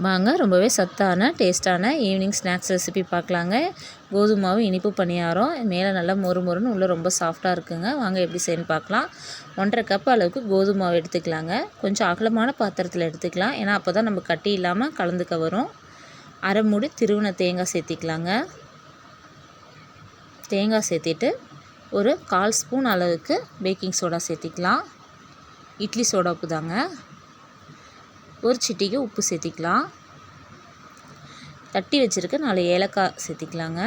வாங்க ரொம்பவே சத்தான டேஸ்ட்டான ஈவினிங் ஸ்நாக்ஸ் ரெசிபி பார்க்கலாங்க. கோதுமை மாவு இனிப்பு பணியாரம் மேலே நல்லா மொறு மொறுன்னு உள்ளே ரொம்ப சாஃப்டாக இருக்குங்க. வாங்க எப்படி செய்யணும்னு பார்க்கலாம். 1.5 கப் அளவுக்கு கோதுமை மாவு எடுத்துக்கலாங்க. கொஞ்சம் அகலமான பாத்திரத்தில் எடுத்துக்கலாம், ஏன்னா அப்போ தான் நம்ம கட்டி இல்லாமல் கலந்துக்க வரும். அரை மூடி திருவின தேங்காய் சேர்த்திக்கலாங்க. தேங்காய் சேர்த்திட்டு ஒரு 1/4 ஸ்பூன் அளவுக்கு பேக்கிங் சோடா சேர்த்திக்கலாம். இட்லி சோடா உப்பு தாங்க. ஒரு சிட்டிக்கு உப்பு சேர்த்திக்கலாம். தட்டி வச்சுருக்க 4 ஏலக்காய் சேர்த்திக்கலாங்க.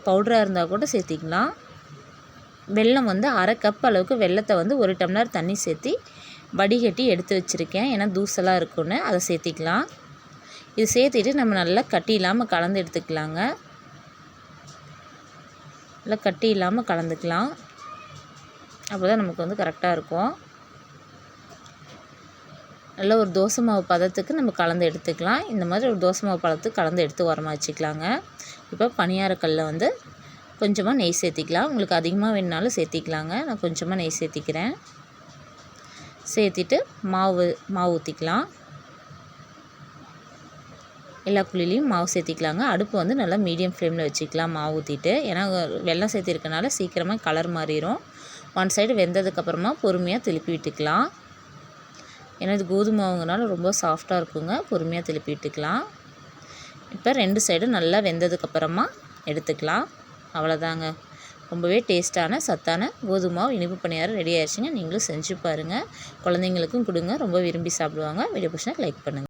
பவுடராக இருந்தால் கூட சேர்த்திக்கலாம். வெல்லம் வந்து அரை கப் அளவுக்கு வெல்லத்தை வந்து 1 டம்ளர் தண்ணி சேர்த்தி வடிகட்டி எடுத்து வச்சுருக்கேன், ஏன்னா தூசலாக இருக்குன்னு. அதை சேர்த்திக்கலாம். இது சேர்த்திட்டு நம்ம நல்லா கட்டி இல்லாமல் கலந்து எடுத்துக்கலாங்க. நல்லா கட்டி இல்லாமல் கலந்துக்கலாம், அப்போ தான் நமக்கு வந்து கரெக்டாக இருக்கும். நல்லா ஒரு தோசை மாவு பதத்துக்கு நம்ம கலந்து எடுத்துக்கலாம். இந்த மாதிரி ஒரு தோசை மாவு பதத்துக்கு கலந்து எடுத்து உரமா வச்சுக்கலாங்க. இப்போ பணியாரக்கல்லில் வந்து கொஞ்சமாக நெய் சேர்த்திக்கலாம். உங்களுக்கு அதிகமாக வேணுனாலும் சேர்த்திக்கலாங்க. நான் கொஞ்சமாக நெய் சேர்த்திக்கிறேன். சேர்த்திட்டு மாவு ஊற்றிக்கலாம். எல்லா குழிலையும் மாவு சேர்த்திக்கலாங்க. அடுப்பு வந்து நல்லா மீடியம் ஃப்ளேமில் வச்சுக்கலாம் மாவு ஊற்றிட்டு, ஏன்னா வெல்லம் சேர்த்திருக்கனால சீக்கிரமாக கலர் மாறிடும். 1 சைடு வெந்ததுக்கப்புறமா பொறுமையாக திருப்பி விட்டுக்கலாம். ஏன்னா இது கோதுமை மாவுங்கனால ரொம்ப சாஃப்டாக இருக்குங்க. பொறுமையாக திருப்பி விட்டுக்கலாம். இப்போ 2 சைடும் நல்லா வெந்ததுக்கப்புறமா எடுத்துக்கலாம். அவ்வளோதாங்க. ரொம்பவே டேஸ்ட்டான சத்தான கோதுமை மாவு இனிப்பு பணியாரம் ரெடி ஆயிடுச்சுங்க. நீங்களும் செஞ்சு பாருங்கள். குழந்தைங்களுக்கும் கொடுங்க, ரொம்ப விரும்பி சாப்பிடுவாங்க. வீடியோ பிடிச்சா லைக் பண்ணுங்கள்.